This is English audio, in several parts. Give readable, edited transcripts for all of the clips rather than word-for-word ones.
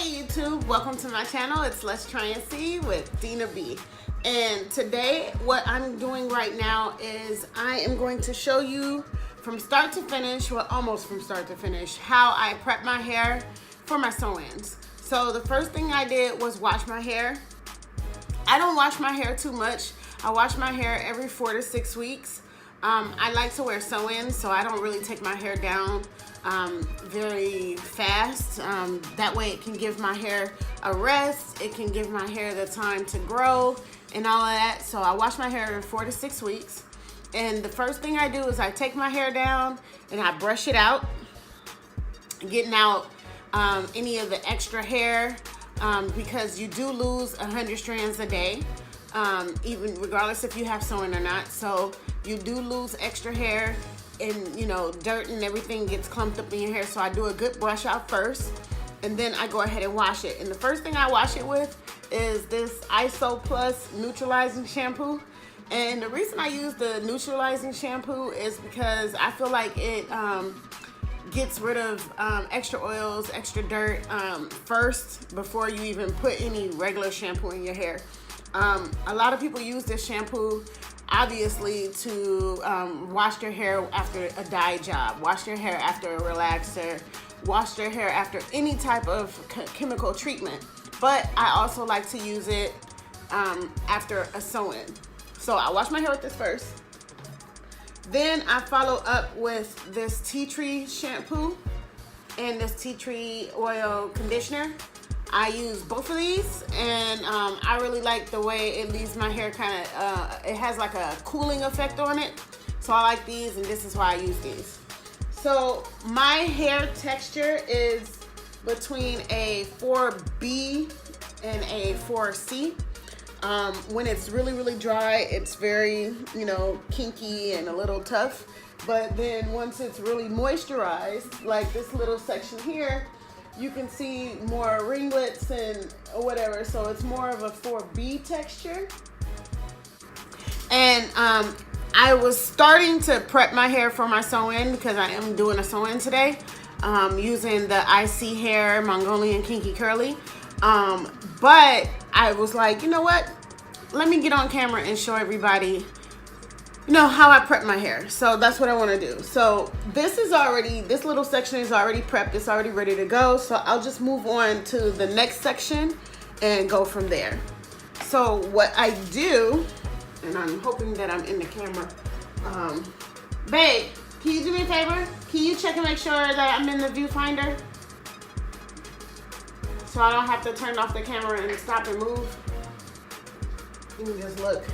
Hey YouTube, welcome to my channel. It's Let's Try and See with Dina B. And today what I'm doing right now is I am going to show you from start to finish, well almost from start to finish, how I prep my hair for my sew-ins. So the first thing I did was wash my hair. I don't wash my hair too much. I wash my hair every 4 to 6 weeks. I like to wear sew-ins, so I don't really take my hair down very fast. That way it can give my hair a rest. It can give my hair the time to grow and all of that. So I wash my hair every 4 to 6 weeks. And the first thing I do is I take my hair down and I brush it out, getting out any of the extra hair, because you do lose 100 strands a day, even regardless if you have sewing or not. So you do lose extra hair, and you know, dirt and everything gets clumped up in your hair. So I do a good brush out first, and then I go ahead and wash it. And the first thing I wash it with is this ISO Plus neutralizing shampoo. And the reason I use the neutralizing shampoo is because I feel like it gets rid of extra oils, extra dirt first before you even put any regular shampoo in your hair. A lot of people use this shampoo obviously to wash their hair after a dye job, wash their hair after a relaxer, wash their hair after any type of chemical treatment. But I also like to use it after a sew-in. So I wash my hair with this first. Then I follow up with this tea tree shampoo and this tea tree oil conditioner. I use both of these, and I really like the way it leaves my hair kind of, it has like a cooling effect on it. So I like these, and this is why I use these. So my hair texture is between a 4B and a 4C. When it's really, really dry, it's very, you know, kinky and a little tough. But then once it's really moisturized, like this little section here, you can see more ringlets and whatever. So it's more of a 4B texture. And I was starting to prep my hair for my sew-in because I am doing a sew-in today, using the IC Hair Mongolian Kinky Curly. But I was like, you know what? Let me get on camera and show everybody, you know, how I prep my hair. So that's what I want to do. So this little section is already prepped. It's already ready to go. So I'll just move on to the next section and go from there. So what I do, and I'm hoping that I'm in the camera. Babe, can you do me a favor? Can you check and make sure that I'm in the viewfinder? So I don't have to turn off the camera and stop and move. You can just look.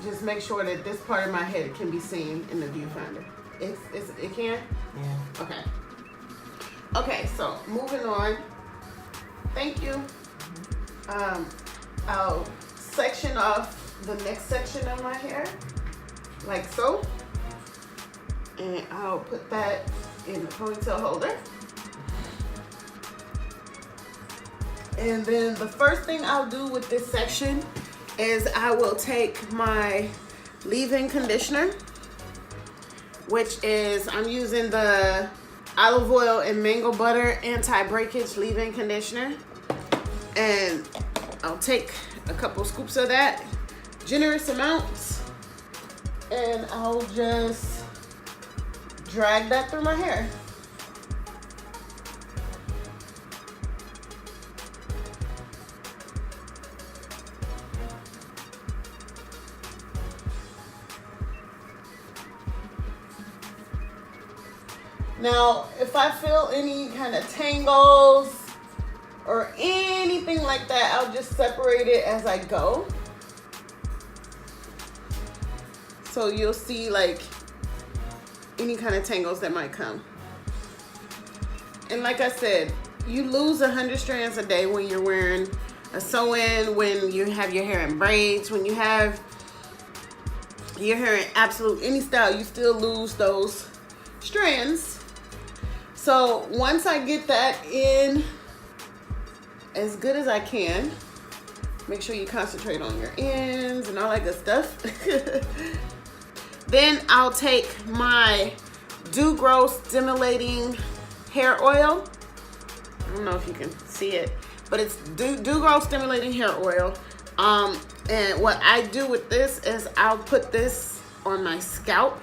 Just make sure that this part of my head can be seen in the viewfinder. It can? Yeah. Okay. Okay, so moving on. Thank you. I'll section off the next section of my hair, like so. And I'll put that in the ponytail holder. And then the first thing I'll do with this section is I will take my leave-in conditioner, which is, I'm using the olive oil and mango butter anti-breakage leave-in conditioner. And I'll take a couple scoops of that, generous amounts, and I'll just drag that through my hair. Now, if I feel any kind of tangles or anything like that, I'll just separate it as I go. So you'll see like any kind of tangles that might come. And like I said, you lose 100 strands a day when you're wearing a sew-in, when you have your hair in braids, when you have your hair in absolute any style, you still lose those strands. So once I get that in as good as I can, make sure you concentrate on your ends and all that good stuff. Then I'll take my Dew Grow Stimulating Hair Oil. I don't know if you can see it, but it's do grow stimulating hair oil. And what I do with this is I'll put this on my scalp.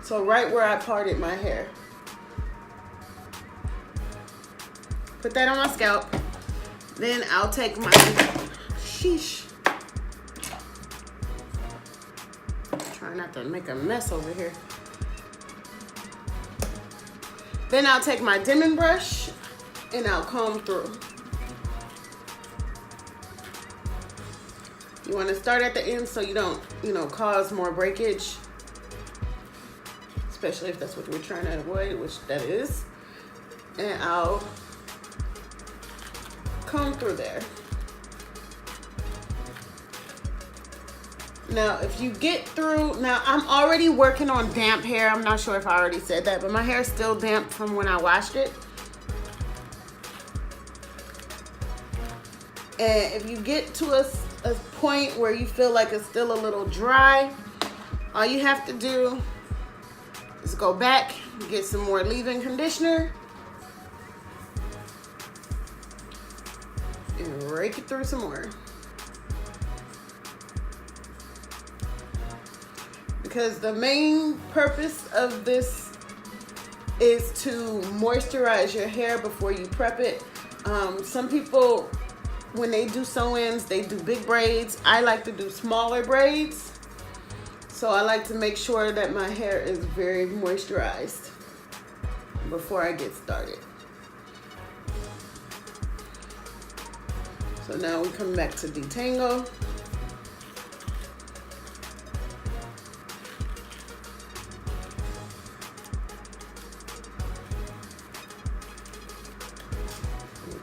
So right where I parted my hair. Put that on my scalp. Then I'll take my, sheesh. Try not to make a mess over here. Then I'll take my Denman brush and I'll comb through. You want to start at the end so you don't, cause more breakage. Especially if that's what we're trying to avoid, which that is. And I'll comb through there. Now, if you get through, now I'm already working on damp hair. I'm not sure if I already said that, but my hair is still damp from when I washed it. And if you get to a point where you feel like it's still a little dry, all you have to do is go back, get some more leave-in conditioner, and rake it through some more. Because the main purpose of this is to moisturize your hair before you prep it. Some people, when they do sew-ins, they do big braids. I like to do smaller braids. So I like to make sure that my hair is very moisturized before I get started. So now we come back to detangle.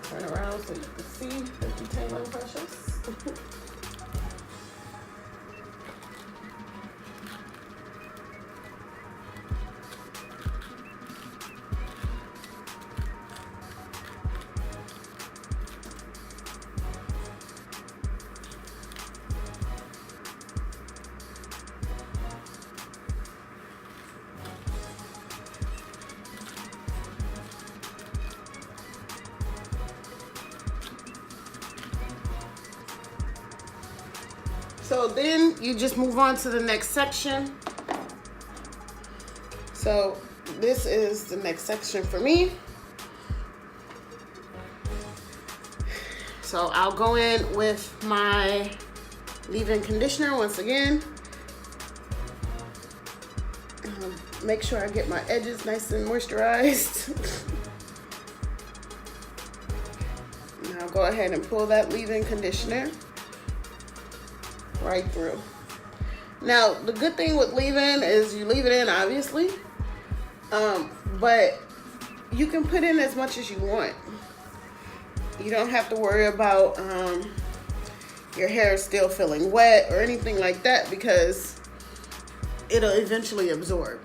Turn around so you can see the detangling brushes. So then you just move on to the next section. So this is the next section for me. So I'll go in with my leave-in conditioner once again. Make sure I get my edges nice and moisturized. Now go ahead and pull that leave-in conditioner right through. Now the good thing with leave-in is you leave it in, obviously, but you can put in as much as you want. You don't have to worry about your hair still feeling wet or anything like that, because it'll eventually absorb.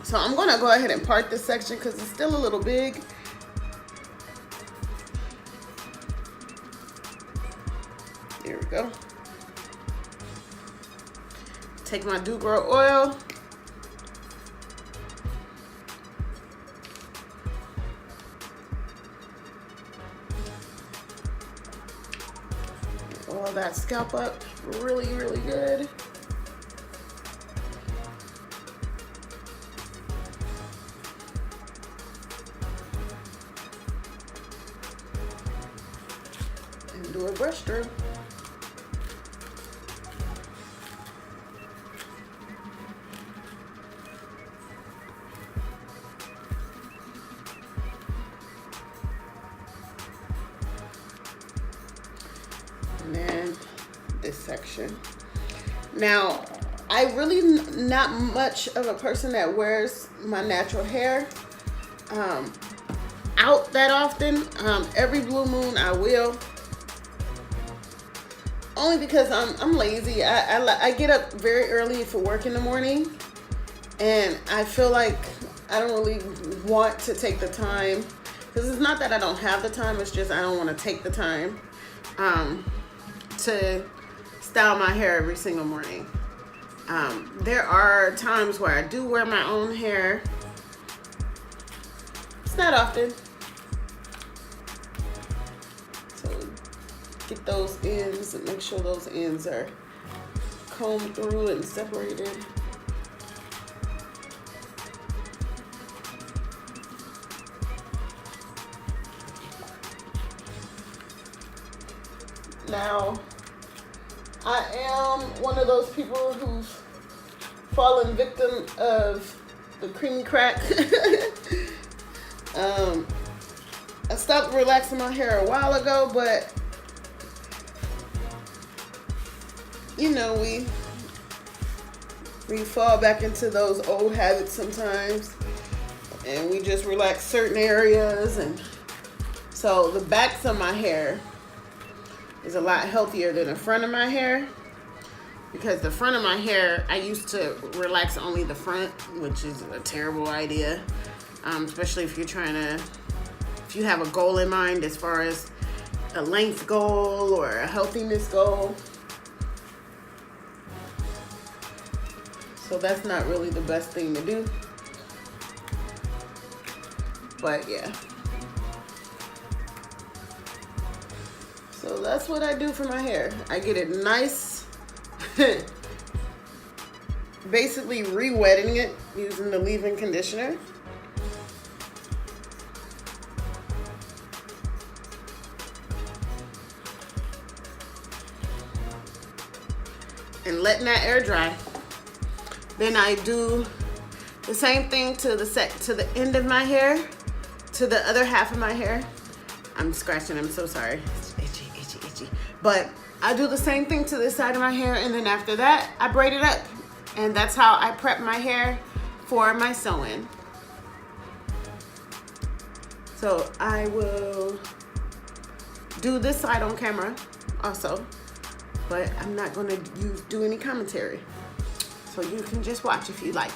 So I'm gonna go ahead and part this section because it's still a little big. There we go. Take my Do Grow oil. Oil that scalp up really, really good. And do a brush through. And then this section. Now, I really not much of a person that wears my natural hair out that often. Every blue moon I will. Only because I'm lazy. I get up very early for work in the morning, and I feel like I don't really want to take the time, because it's not that I don't have the time, it's just I don't want to take the time to style my hair every single morning. There are times where I do wear my own hair, It's not often. So get those ends and make sure those ends are combed through and separated. Now, I am one of those people who's fallen victim of the creamy crack. I stopped relaxing my hair a while ago, but you know, we fall back into those old habits sometimes, and we just relax certain areas. And so the backs of my hair is a lot healthier than the front of my hair, because the front of my hair, I used to relax only the front, which is a terrible idea, especially if if you have a goal in mind as far as a length goal or a healthiness goal. So that's not really the best thing to do. But yeah. So that's what I do for my hair. I get it nice, basically re-wetting it using the leave-in conditioner. And letting that air dry. Then I do the same thing to the end of my hair, to the other half of my hair. I'm scratching, I'm so sorry. It's itchy. But I do the same thing to this side of my hair, and then after that, I braid it up. And that's how I prep my hair for my sew-in. So I will do this side on camera also, but I'm not gonna do any commentary. So you can just watch if you like.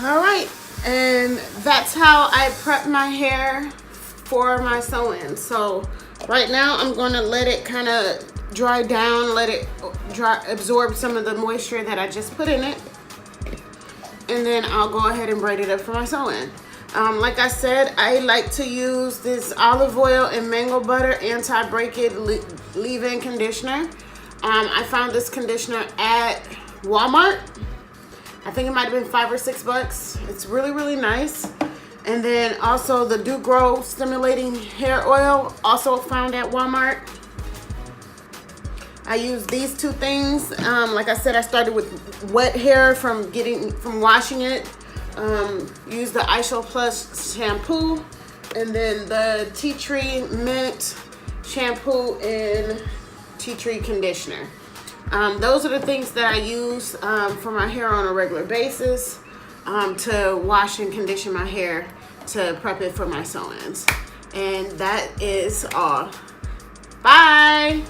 All right, And that's how I prep my hair for my sew-in. So right now I'm going to let it kind of dry down, let it absorb some of the moisture that I just put in it, and then I'll go ahead and braid it up for my sew-in. Like I said, I like to use this olive oil and mango butter anti-breakage leave-in conditioner. I found this conditioner at Walmart. I think it might have been $5 or $6. It's really, really nice. And then also the Do Grow Stimulating Hair Oil, also found at Walmart. I use these two things. Like I said, I started with wet hair from washing it. Use the Isho Plus shampoo, and then the Tea Tree Mint shampoo and Tea Tree conditioner. Those are the things that I use for my hair on a regular basis to wash and condition my hair to prep it for my sew-ins. And that is all. Bye.